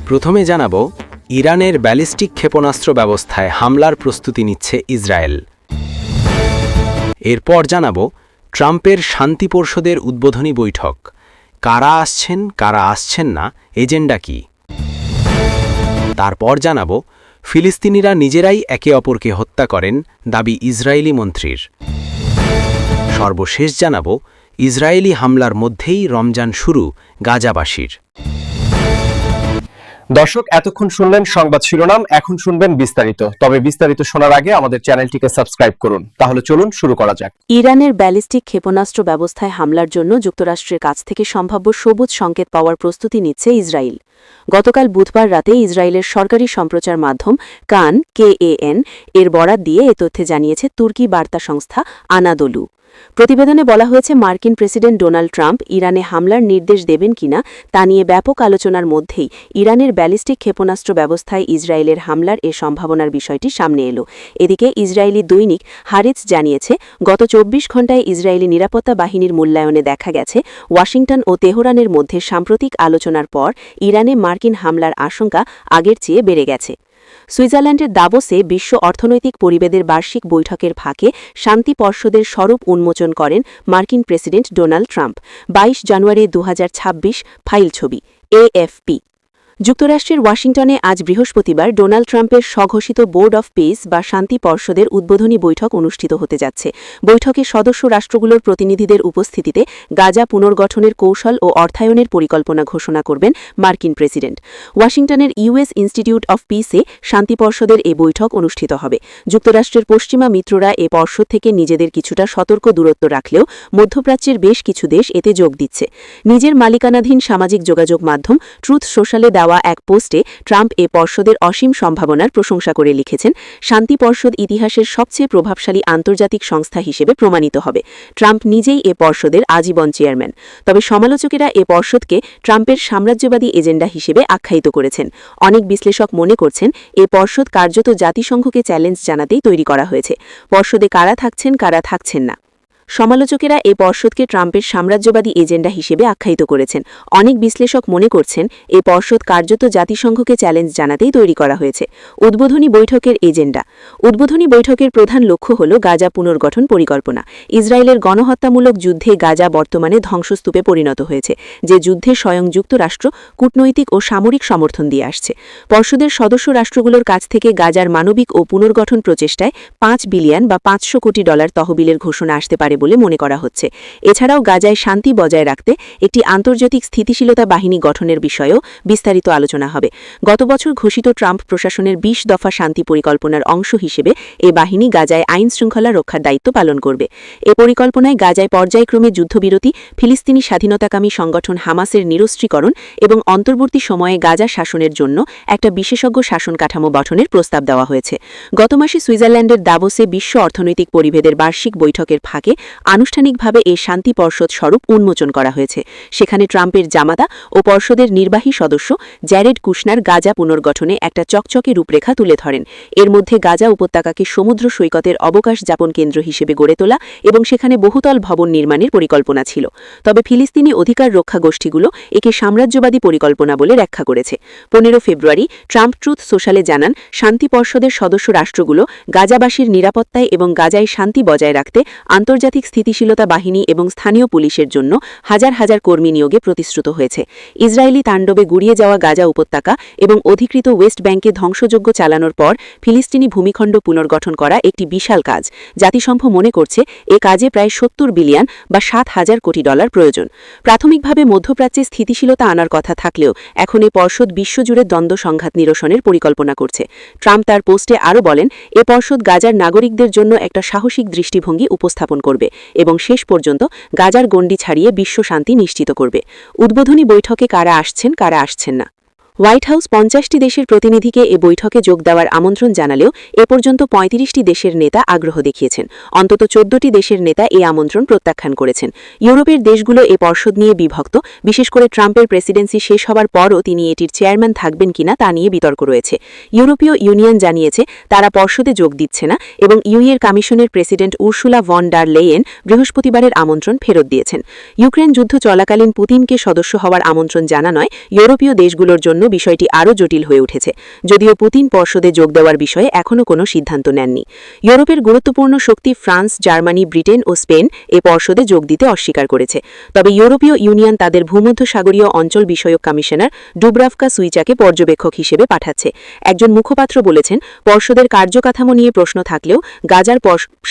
প্রথমে জানাবো ইরানের ব্যালিস্টিক ক্ষেপণাস্ত্র ব্যবস্থায় হামলার প্রস্তুতি নিচ্ছে ইসরায়েল। এরপর জানাবো ট্রাম্পের শান্তি পরিষদের উদ্বোধনী বৈঠক, কারা আসছেন কারা আসছেন না, এজেন্ডা কি। তারপর জানাবো ফিলিস্তিনিরা নিজেরাই একে অপরকে হত্যা করেন, দাবি ইসরায়েলি মন্ত্রীর। সর্বশেষ জানাবো ইসরায়েলি হামলার মধ্যেই রমজান শুরু গাজাবাসীর। দর্শক, এতক্ষণ শুনলেন সংবাদ শিরোনাম, এখন শুনবেন বিস্তারিত। তবে বিস্তারিত শোনার আগে আমাদের চ্যানেলটিকে সাবস্ক্রাইব করুন। তাহলে চলুন শুরু করা যাক। ইরানের ব্যালিস্টিক ক্ষেপণাস্ত্র ব্যবস্থায় হামলার জন্য যুক্তরাষ্ট্রের কাছ থেকে সম্ভাব্য সবুজ সংকেত পাওয়ার প্রস্তুতি নিচ্ছে ইসরায়েল। গতকাল বুধবার রাতে ইসরায়েলের সরকারি সম্প্রচার মাধ্যম কান KAN এর বরাত দিয়ে এ তথ্যে জানিয়েছে তুর্কি বার্তা সংস্থা আনাদোলু। প্রতিবেদনে বলা হয়েছে মার্কিন প্রেসিডেন্ট ডোনাল্ড ট্রাম্প ইরানে হামলার নির্দেশ দেবেন কিনা তা নিয়ে ব্যাপক আলোচনার মধ্যেই ইরানের ব্যালিস্টিক ক্ষেপণাস্ত্র ব্যবস্থায় ইসরায়েলের হামলার এ সম্ভাবনার বিষয়টি সামনে এলো। এদিকে ইসরায়েলি দৈনিক হারেটস জানিয়েছে গত 24 ঘণ্টায় ইসরায়েলি নিরাপত্তা বাহিনীর মূল্যায়নে দেখা গেছে ওয়াশিংটন ও তেহরানের মধ্যে সাম্প্রতিক আলোচনার পর ইরানে মার্কিন হামলার আশঙ্কা আগের চেয়ে বেড়ে গেছে। সুইজারল্যান্ডের দাভোসে বিশ্ব অর্থনৈতিক পরিষদের বার্ষিক বৈঠকের ফাঁকে শান্তি পর্ষদের স্বরূপ উন্মোচন করেন মার্কিন প্রেসিডেন্ট ডোনাল্ড ট্রাম্প। 22 জানুয়ারি 2026 ফাইল ছবি AFP। যুক্তরাষ্ট্রের ওয়াশিংটনে আজ বৃহস্পতিবার ডোনাল্ড ট্রাম্পের স্বঘোষিত বোর্ড অফ পিস বা শান্তি পর্ষদের উদ্বোধনী বৈঠক অনুষ্ঠিত হতে যাচ্ছে। বৈঠকে সদস্য রাষ্ট্রগুলোর প্রতিনিধিদের উপস্থিতিতে গাজা পুনর্গঠনের কৌশল ও অর্থায়নের পরিকল্পনা ঘোষণা করবেন মার্কিন প্রেসিডেন্ট। ওয়াশিংটনের US ইনস্টিটিউট অফ পিসে শান্তি পর্ষদের এ বৈঠক অনুষ্ঠিত হবে। যুক্তরাষ্ট্রের পশ্চিমা মিত্ররা এ পর্ষদ থেকে নিজেদের কিছুটা সতর্ক দূরত্ব রাখলেও মধ্যপ্রাচ্যের বেশ কিছু দেশ এতে যোগ দিচ্ছে। নিজের মালিকানাধীন সামাজিক যোগাযোগ মাধ্যম ট্রুথ সোশ্যালে দেওয়া এক পোস্টে ট্রাম্প এ পর্ষদের অসীম সম্ভাবনার প্রশংসা করে লিখেছেন, শান্তি পর্ষদ ইতিহাসের সবচেয়ে প্রভাবশালী আন্তর্জাতিক সংস্থা হিসেবে প্রমাণিত হবে। ট্রাম্প নিজেই এ পর্ষদের আজীবন চেয়ারম্যান। তবে সমালোচকেরা এ পর্ষদকে ট্রাম্পের সাম্রাজ্যবাদী এজেন্ডা হিসেবে আখ্যায়িত করেছেন। অনেক বিশ্লেষক মনে করছেন এ পর্ষদ কার্যত জাতিসংঘকে চ্যালেঞ্জ জানাতেই তৈরি করা হয়েছে। পর্ষদে কারা থাকছেন কারা থাকছেন না। সমালোচকেরা এ পর্ষদকে ট্রাম্পের সাম্রাজ্যবাদী এজেন্ডা হিসেবে আখ্যায়িত করেছেন। অনেক বিশ্লেষক মনে করছেন এ পর্ষদ কার্যত জাতিসংঘকে চ্যালেঞ্জ জানাতেই তৈরি করা হয়েছে। উদ্বোধনী বৈঠকের এজেন্ডা। উদ্বোধনী বৈঠকের প্রধান লক্ষ্য হল গাজা পুনর্গঠন পরিকল্পনা। ইসরায়েলের গণহত্যামূলক যুদ্ধে গাজা বর্তমানে ধ্বংসস্তূপে পরিণত হয়েছে, যে যুদ্ধে স্বয়ং যুক্তরাষ্ট্র কূটনৈতিক ও সামরিক সমর্থন দিয়ে আসছে। পর্ষদের সদস্য রাষ্ট্রগুলোর কাছ থেকে গাজার মানবিক ও পুনর্গঠন প্রচেষ্টায় $5 বিলিয়ন বা $500 কোটি তহবিলের ঘোষণা আসতে পারে বলে মনে করা হচ্ছে। এছাড়াও গাজায় শান্তি বজায় রাখতে একটি আন্তর্জাতিক স্থিতিশীলতা বাহিনী গঠনের বিষয়েও বিস্তারিত আলোচনা হবে। গত বছর ঘোষিত ট্রাম্প প্রশাসনের 20 দফা শান্তি পরিকল্পনার অংশ হিসেবে এ বাহিনী গাজায় আইন শৃঙ্খলা রক্ষার দায়িত্ব পালন করবে। এ পরিকল্পনায় গাজায় পর্যায়ক্রমে যুদ্ধবিরতি, ফিলিস্তিনি স্বাধীনতাকামী সংগঠন হামাসের নিরস্ত্রীকরণ এবং অন্তর্বর্তী সময়ে গাজা শাসনের জন্য একটা বিশেষজ্ঞ শাসন কাঠামো গঠনের প্রস্তাব দেওয়া হয়েছে। গত মাসে সুইজারল্যান্ডের দাভোসে বিশ্ব অর্থনৈতিক পরিষদের বার্ষিক বৈঠকের ফাঁকে আনুষ্ঠানিকভাবে এ শান্তি পর্ষদ স্বরূপ উন্মোচন করা হয়েছে। সেখানে ট্রাম্পের জামাতা ও পর্ষদের নির্বাহী সদস্য জ্যারেড কুশনার গাজা পুনর্গঠনে একটা চকচকে রূপরেখা তুলে ধরেন। এর মধ্যে গাজা উপত্যকাকে সমুদ্র সৈকতের অবকাশ যাপন কেন্দ্র হিসেবে গড়ে তোলা এবং সেখানে বহুতল ভবন নির্মাণের পরিকল্পনা ছিল। তবে ফিলিস্তিনি অধিকার রক্ষা গোষ্ঠীগুলো একে সাম্রাজ্যবাদী পরিকল্পনা বলে ব্যাখ্যা করেছে। 15 ফেব্রুয়ারি ট্রাম্প ট্রুথ সোশ্যালে জানান, শান্তি পর্ষদের সদস্য রাষ্ট্রগুলো গাজাবাসীর নিরাপত্তায় এবং গাজায় শান্তি বজায় রাখতে আন্তর্জাতিক স্থিতিশীলতা বাহিনী এবং স্থানীয় পুলিশের জন্য হাজার হাজার কর্মী নিয়োগে প্রতিশ্রুত হয়েছে। ইসরায়েলি তাণ্ডবে গুড়িয়ে যাওয়া গাজা উপত্যকা এবং অধিকৃত ওয়েস্ট ব্যাংকে ধ্বংসযজ্ঞ চালানোর পর ফিলিস্তিনি ভূমিখণ্ড পুনর্গঠন করা একটি বিশাল কাজ। জাতিসংঘ মনে করছে এ কাজে প্রায় $70 বিলিয়ন বা $7,000 কোটি প্রয়োজন। প্রাথমিকভাবে মধ্যপ্রাচ্যে স্থিতিশীলতা আনার কথা থাকলেও এখন এ পর্ষদ বিশ্বজুড়ে দ্বন্দ্ব সংঘাত নিরসনের পরিকল্পনা করছে। ট্রাম্প তার পোস্টে আরও বলেন, এ পর্ষদ গাজার নাগরিকদের জন্য একটা সাহসিক দৃষ্টিভঙ্গি উপস্থাপন করবে এবং শেষ পর্যন্ত গাজার গণ্ডি ছাড়িয়ে বিশ্ব শান্তি নিশ্চিত করবে। উদ্বোধনী বৈঠকে কারা আসছেন কারা আসছেন না। হোয়াইট হাউস 50টি দেশের প্রতিনিধিকে এ বৈঠকে যোগ দেওয়ার আমন্ত্রণ জানালেও এ পর্যন্ত 35টি দেশের নেতা আগ্রহ দেখিয়েছেন। অন্তত 14টি দেশের নেতা এই আমন্ত্রণ প্রত্যাখ্যান করেছেন। ইউরোপের দেশগুলো এ পর্ষদ নিয়ে বিভক্ত, বিশেষ করে ট্রাম্পের প্রেসিডেন্সি শেষ হবার পরও তিনি এটির চেয়ারম্যান থাকবেন কিনা তা নিয়ে বিতর্ক রয়েছে। ইউরোপীয় ইউনিয়ন জানিয়েছে তারা পর্ষদে যোগ দিচ্ছে না এবং ইউএর কমিশনের president Ursula von der Leyen বৃহস্পতিবারের আমন্ত্রণ ফেরত দিয়েছেন। ইউক্রেন যুদ্ধ চলাকালীন পুতিনকে সদস্য হওয়ার আমন্ত্রণ জানা নয়, ইউরোপীয় দেশগুলোর জন্য বিষয়টি আরও জটিল হয়ে উঠেছে, যদিও পুতিন পর্ষদে যোগ দেওয়ার বিষয়ে এখনও কোনো সিদ্ধান্ত নেননি। ইউরোপের গুরুত্বপূর্ণ শক্তি ফ্রান্স, জার্মানি, ব্রিটেন ও স্পেন এ পর্ষদে যোগ দিতে অস্বীকার করেছে। তবে ইউরোপীয় ইউনিয়ন তাদের ভূমধ্যসাগরীয় অঞ্চল বিষয়ক কমিশনার ডুব্রাভকা সুইচাকে পর্যবেক্ষক হিসেবে পাঠাচ্ছে। একজন মুখপাত্র বলেছেন, পর্ষদের কার্যকাঠামো নিয়ে প্রশ্ন থাকলেও গাজার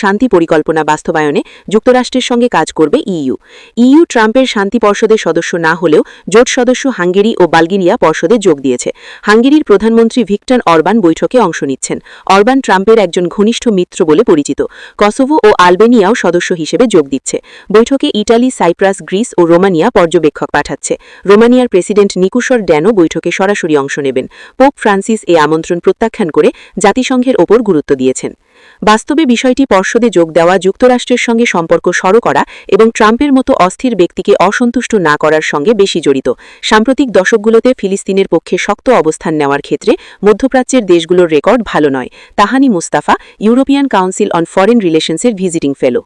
শান্তি পরিকল্পনা বাস্তবায়নে যুক্তরাষ্ট্রের সঙ্গে কাজ করবে ইইউ। ইইউ ট্রাম্পের শান্তি পর্ষদের সদস্য না হলেও জোট সদস্য হাঙ্গেরি ও বালগেরিয়া পর্ষদে যোগ দিয়েছে। হাঙ্গেরির প্রধানমন্ত্রী ভিক্টর অরবান বৈঠকে অংশ নিচ্ছেন। অরবান ট্রাম্পের একজন ঘনিষ্ঠ মিত্র বলে পরিচিত। কসোভো ও আলবেনিয়াও সদস্য হিসেবে যোগ দিচ্ছে। বৈঠকে ইটালি, সাইপ্রাস, গ্রিস ও রোমানিয়া পর্যবেক্ষক পাঠাচ্ছে। রোমানিয়ার প্রেসিডেন্ট নিকুসর ড্যানো বৈঠকে সরাসরি অংশ নেবেন। পোপ ফ্রান্সিস এ আমন্ত্রণ প্রত্যাখ্যান করে জাতিসংঘের ওপর গুরুত্ব দিয়েছেন। বাস্তবে বিষয়টি পর্ষদে যোগ দেওয়া, যুক্তরাষ্ট্রের সঙ্গে সম্পর্ক সরল করা এবং ট্রাম্পের মতো অস্থির ব্যক্তিকে অসন্তুষ্ট না করার সঙ্গে বেশি জড়িত। সাম্প্রতিক দশকগুলোতে ফিলিস্তিনের পক্ষে শক্ত অবস্থান নেওয়ার ক্ষেত্রে মধ্যপ্রাচ্যের দেশগুলোর রেকর্ড ভালো নয়। Tahani Mustafa, European council on foreign রিলেশনসের ভিজিটিং ফেলো।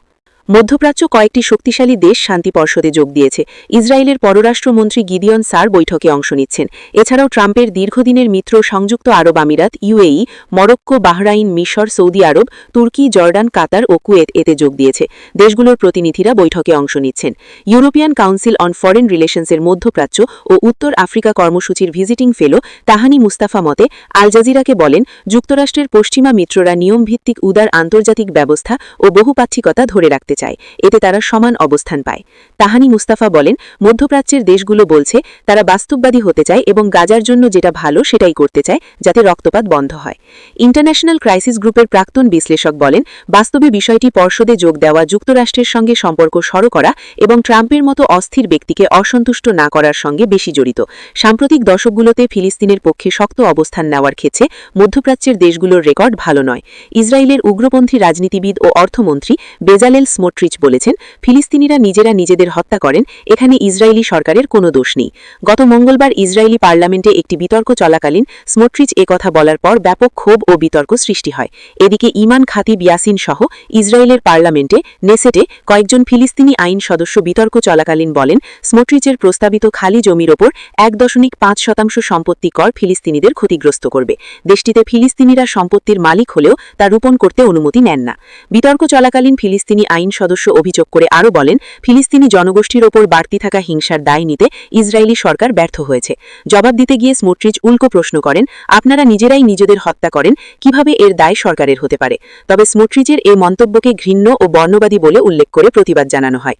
মধ্যপ্রাচ্য কয়েকটি শক্তিশালী দেশ শান্তি পর্ষদে যোগ দিয়েছে। ইসরায়েলের পররাষ্ট্রমন্ত্রী গিদিয়ন সার বৈঠকে অংশ নিচ্ছেন। এছাড়াও ট্রাম্পের দীর্ঘদিনের মিত্র সংযুক্ত আরব আমিরাত, ইউএই, মরক্কো, বাহরাইন, মিশর, সৌদি আরব, তুর্কি, জর্ডান, কাতার ও কুয়েত এতে যোগ দিয়েছে। দেশগুলোর প্রতিনিধিরা বৈঠকে অংশ নিচ্ছেন। ইউরোপিয়ান কাউন্সিল অন ফরেন রিলেশনসের মধ্যপ্রাচ্য ও উত্তর আফ্রিকা কর্মসূচির ভিজিটিং ফেলো তাহানি মুস্তাফা মতে আল জাজিরাকে বলেন, যুক্তরাষ্ট্রের পশ্চিমা মিত্ররা নিয়মভিত্তিক উদার আন্তর্জাতিক ব্যবস্থা ও বহুপাক্ষিকতা ধরে রাখতে চায়, এতে তারা সমান অবস্থান পায়। তাহানি মুস্তাফা বলেন, মধ্যপ্রাচ্যের দেশগুলো বলছে তারা বাস্তববাদী হতে চায় এবং গাজার জন্য যেটা ভালো সেটাই করতে চায়, যাতে রক্তপাত বন্ধ হয়। ইন্টারন্যাশনাল ক্রাইসিস গ্রুপের প্রাক্তন বিশ্লেষক বলেন, বাস্তবে বিষয়টি পর্ষদে যোগ দেওয়া, যুক্তরাষ্ট্রের সঙ্গে সম্পর্ক সরল করা এবং ট্রাম্পের মতো অস্থির ব্যক্তিকে অসন্তুষ্ট না করার সঙ্গে বেশি জড়িত। সাম্প্রতিক দশকগুলোতে ফিলিস্তিনের পক্ষে শক্ত অবস্থান নেওয়ার ক্ষেত্রে মধ্যপ্রাচ্যের দেশগুলোর রেকর্ড ভালো নয়। ইসরায়েলের উগ্রপন্থী রাজনীতিবিদ ও অর্থমন্ত্রী বেজালেল স্মোট্রিচ বলেছেন, ফিলিস্তিনিরা নিজেরা নিজেদের হত্যা করেন, এখানে ইসরায়েলি সরকারের কোনো দোষ নেই। গত মঙ্গলবার ইসরায়েলি পার্লামেন্টে একটি বিতর্ক চলাকালীন স্মোট্রিচ একথা বলার পর ব্যাপক ক্ষোভ ও বিতর্ক সৃষ্টি হয়। এদিকে ইমান খাতিব ইয়াসিন সহ ইসরায়েলের পার্লামেন্টে নেসেটে কয়েকজন ফিলিস্তিনি আইন সদস্য বিতর্ক চলাকালীন বলেন, স্মোট্রিচের প্রস্তাবিত খালি জমির ওপর 1.5% সম্পত্তি কর ফিলিস্তিনিদের ক্ষতিগ্রস্ত করবে। দেশটিতে ফিলিস্তিনিরা সম্পত্তির মালিক হলেও তা রোপণ করতে অনুমতি নেন না। বিতর্ক চলাকালীন ফিলিস্তিনি আইন সদস্য অভিযোগ করে আরও বলেন, ফিলিস্তিনি জনগোষ্ঠীর ওপর বাড়তি থাকা হিংসার দায় নিতে ইসরায়েলি সরকার ব্যর্থ হয়েছে। জবাব দিতে গিয়ে স্মোট্রিচ উল্টো প্রশ্ন করেন, আপনারা নিজেরাই নিজেদের হত্যা করেন, কিভাবে এর দায় সরকারের হতে পারে? তবে স্মোট্রিচের এই মন্তব্যকে ঘৃণ্য ও বর্ণবাদী বলে উল্লেখ করে প্রতিবাদ জানানো হয়।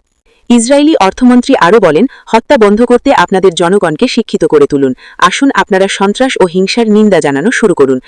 ইসরায়েলি অর্থমন্ত্রী আরও বলেন, হত্যা বন্ধ করতে আপনাদের জনগণকে শিক্ষিত করে তুলুন। আসুন আপনারা সন্ত্রাস ও হিংসার নিন্দা জানানো শুরু করুন।